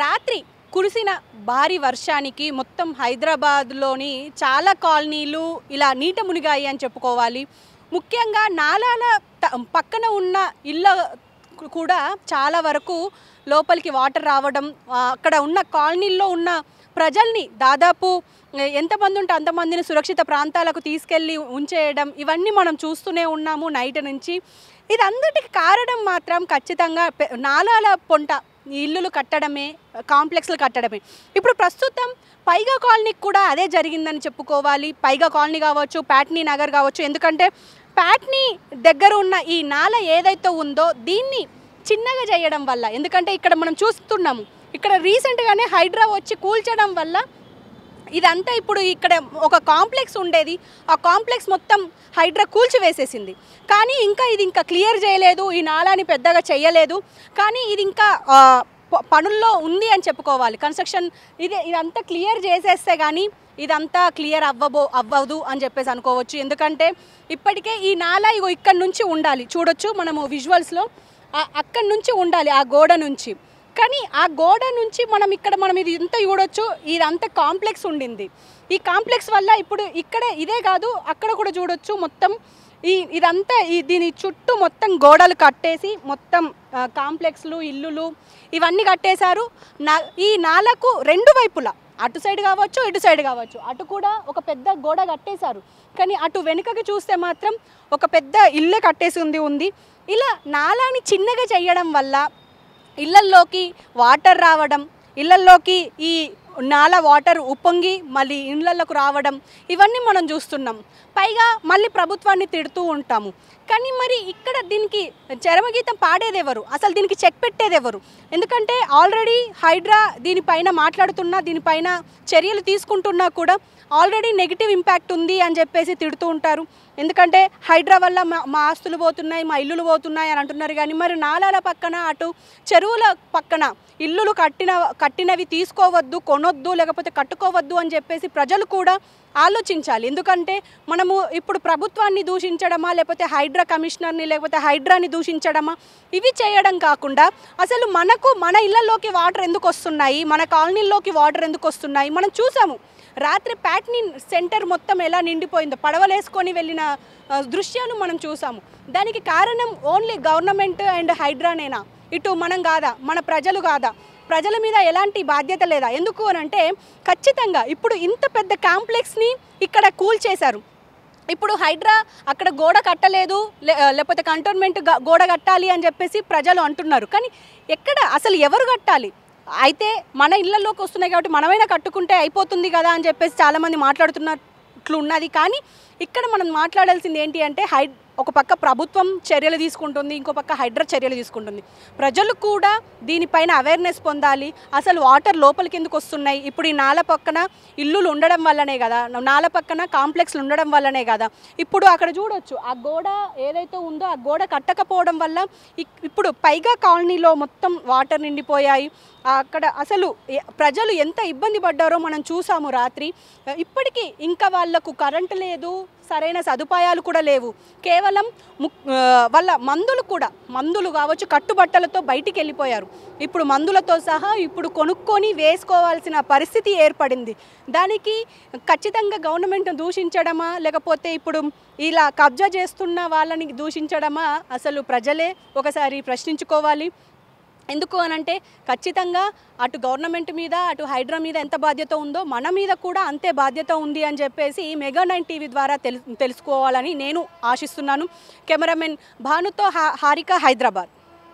రాత్రి కురిసిన భారీ వర్షానికి మొత్తం హైదరాబాద్లోని చాలా కాలనీలు ఇలా నీట మునిగాయి అని చెప్పుకోవాలి. ముఖ్యంగా నాలాల పక్కన ఉన్న ఇళ్ళ కూడా చాలా వరకు లోపలికి వాటర్ రావడం, అక్కడ ఉన్న కాలనీల్లో ఉన్న ప్రజల్ని దాదాపు ఎంతమంది ఉంటే అంతమందిని సురక్షిత ప్రాంతాలకు తీసుకెళ్ళి ఉంచేయడం, ఇవన్నీ మనం చూస్తూనే ఉన్నాము నైట్ నుంచి. ఇదంతటికి కారణం మాత్రం ఖచ్చితంగా నాలాల పొంట ఇల్లులు కట్టడమే, కాంప్లెక్స్లు కట్టడమే. ఇప్పుడు ప్రస్తుతం పైగా కాలనీకి కూడా అదే జరిగిందని చెప్పుకోవాలి. పైగా కాలనీ కావచ్చు, ప్యాట్నీ నగర్ కావచ్చు. ఎందుకంటే ప్యాట్నీ దగ్గర ఉన్న ఈ నాల ఏదైతే ఉందో దీన్ని చిన్నగా చేయడం వల్ల, ఎందుకంటే ఇక్కడ మనం చూస్తున్నాము, ఇక్కడ రీసెంట్గానే హైడ్రా వచ్చి కూల్చడం వల్ల ఇదంతా ఇప్పుడు ఇక్కడ ఒక కాంప్లెక్స్ ఉండేది, ఆ కాంప్లెక్స్ మొత్తం హైడ్రా కూల్చివేసేసింది. కానీ ఇది ఇంకా క్లియర్ చేయలేదు, ఈ నాలాని పెద్దగా చేయలేదు. కానీ ఇది ఇంకా పనుల్లో ఉంది అని చెప్పుకోవాలి. కన్స్ట్రక్షన్ ఇదంతా క్లియర్ చేసేస్తే కానీ ఇదంతా క్లియర్ అవ్వదు అని చెప్పేసి అనుకోవచ్చు. ఎందుకంటే ఇప్పటికే ఈ నాలా ఇక్కడ నుంచి ఉండాలి, చూడొచ్చు మనము విజువల్స్లో, అక్కడి నుంచి ఉండాలి ఆ గోడ నుంచి. కానీ ఆ గోడ నుంచి మనం ఇది ఇంత చూడొచ్చు, ఇదంతా కాంప్లెక్స్ ఉండింది. ఈ కాంప్లెక్స్ వల్ల ఇప్పుడు ఇదే కాదు అక్కడ కూడా చూడొచ్చు, మొత్తం ఇదంతా దీని చుట్టూ మొత్తం గోడలు కట్టేసి మొత్తం కాంప్లెక్స్లు, ఇల్లులు ఇవన్నీ కట్టేశారు. ఈ నాలకు రెండు వైపులా, అటు సైడ్ కావచ్చు, ఇటు సైడ్ కావచ్చు, అటు కూడా ఒక పెద్ద గోడ కట్టేశారు. కానీ అటు వెనుకకి చూస్తే మాత్రం ఒక పెద్ద ఇల్లే కట్టేసి ఉంది. ఇలా నాలాని చిన్నగా చేయడం వల్ల ఇళ్లల్లోకి వాటర్ రావడం, ఇళ్లల్లోకి ఈ నాలా వాటర్ ఉప్పొంగి మళ్ళీ ఇళ్లలోకి రావడం, ఇవన్నీ మనం చూస్తున్నాం. పైగా మళ్ళీ ప్రభుత్వాన్ని తిడుతూ ఉంటాము. కానీ మరి ఇక్కడ దీనికి చరమగీతం పాడేది ఎవరు? అసలు దీనికి చెక్ పెట్టేది ఎవరు? ఎందుకంటే ఆల్రెడీ హైడ్రా దీనిపైన మాట్లాడుతున్నా, దీనిపైన చర్యలు తీసుకుంటున్నా కూడా ఆల్రెడీ నెగిటివ్ ఇంపాక్ట్ ఉంది అని చెప్పేసి తిడుతూ ఉంటారు. ఎందుకంటే హైడ్రా వల్ల మా ఆస్తులు పోతున్నాయి, మా ఇల్లులు పోతున్నాయి అని అంటున్నారు. కానీ మరి నాలాల పక్కన, అటు చెరువుల పక్కన ఇల్లులు కట్టినవి తీసుకోవద్దు, కొనొద్దు, లేకపోతే కట్టుకోవద్దు అని చెప్పేసి ప్రజలు కూడా ఆలోచించాలి. ఎందుకంటే మనము ఇప్పుడు ప్రభుత్వాన్ని దూషించడమా, లేకపోతే హైడ్రా కమిషనర్ని, లేకపోతే హైడ్రాని దూషించడమా, ఇవి చేయడం కాకుండా అసలు మన ఇళ్లలోకి వాటర్ ఎందుకు వస్తున్నాయి, మన కాలనీల్లోకి వాటర్ ఎందుకు వస్తున్నాయి మనం చూసాము. రాత్రి ప్యాట్నీ సెంటర్ మొత్తం ఎలా నిండిపోయిందో, పడవలేసుకొని వెళ్ళిన దృశ్యాలు మనం చూసాము. దానికి కారణం ఓన్లీ గవర్నమెంట్ అండ్ హైడ్రానేనా? ఇటు మనం కాదా? మన ప్రజలు కాదా? ప్రజల మీద ఎలాంటి బాధ్యత లేదా? ఎందుకు అని అంటే ఖచ్చితంగా ఇప్పుడు ఇంత పెద్ద కాంప్లెక్స్ని ఇక్కడ కూల్చేశారు. ఇప్పుడు హైడ్రా అక్కడ గోడ కట్టలేదు, లేకపోతే కంటోన్మెంట్ గోడ కట్టాలి అని చెప్పేసి ప్రజలు అంటున్నారు. కానీ ఎక్కడ అసలు ఎవరు కట్టాలి? అయితే మన ఇళ్లలోకి వస్తున్నాయి కాబట్టి మనమైనా కట్టుకుంటే అయిపోతుంది కదా అని చెప్పేసి చాలామంది మాట్లాడుతున్నట్లు ఉన్నది. కానీ ఇక్కడ మనం మాట్లాడాల్సింది ఏంటి అంటే ఒక పక్క ప్రభుత్వం చర్యలు తీసుకుంటుంది, ఇంకో పక్క హైడ్రా చర్యలు తీసుకుంటుంది. ప్రజలు కూడా దీనిపైన అవేర్నెస్ పొందాలి. అసలు వాటర్ లోపలికి ఎందుకు వస్తున్నాయి? ఇప్పుడు ఈ నాల పక్కన ఇల్లులు ఉండడం వల్లనే కదా, నాల పక్కన కాంప్లెక్స్లు ఉండడం వల్లనే కదా. ఇప్పుడు అక్కడ చూడొచ్చు, ఆ గోడ ఏదైతే ఉందో ఆ గోడ కట్టకపోవడం వల్ల ఇప్పుడు పైగా కాలనీలో మొత్తం వాటర్ నిండిపోయాయి. అక్కడ అసలు ప్రజలు ఎంత ఇబ్బంది పడ్డారో మనం చూసాము రాత్రి. ఇప్పటికీ ఇంకా వాళ్లకు కరెంటు లేదు, సరైన సదుపాయాలు కూడా లేవు. కేవలం వాళ్ళ మందులు కావచ్చు, కట్టుబట్టలతో బయటికి వెళ్ళిపోయారు. ఇప్పుడు మందులతో సహా ఇప్పుడు కొనుక్కొని వేసుకోవాల్సిన పరిస్థితి ఏర్పడింది. దానికి ఖచ్చితంగా గవర్నమెంట్ దూషించడమా, లేకపోతే ఇప్పుడు ఇలా కబ్జా చేస్తున్న వాళ్ళని దూషించడమా? అసలు ప్రజలే ఒకసారి ప్రశ్నించుకోవాలి. ఎందుకు అనంటే ఖచ్చితంగా అటు గవర్నమెంట్ మీద, అటు హైడ్రా మీద ఎంత బాధ్యత ఉందో మన మీద కూడా అంతే బాధ్యత ఉంది అని చెప్పేసి మెగా9 టీవీ ద్వారా తెలుసుకోవాలని నేను ఆశిస్తున్నాను. కెమెరామెన్ భానుతో హారిక, హైదరాబాద్.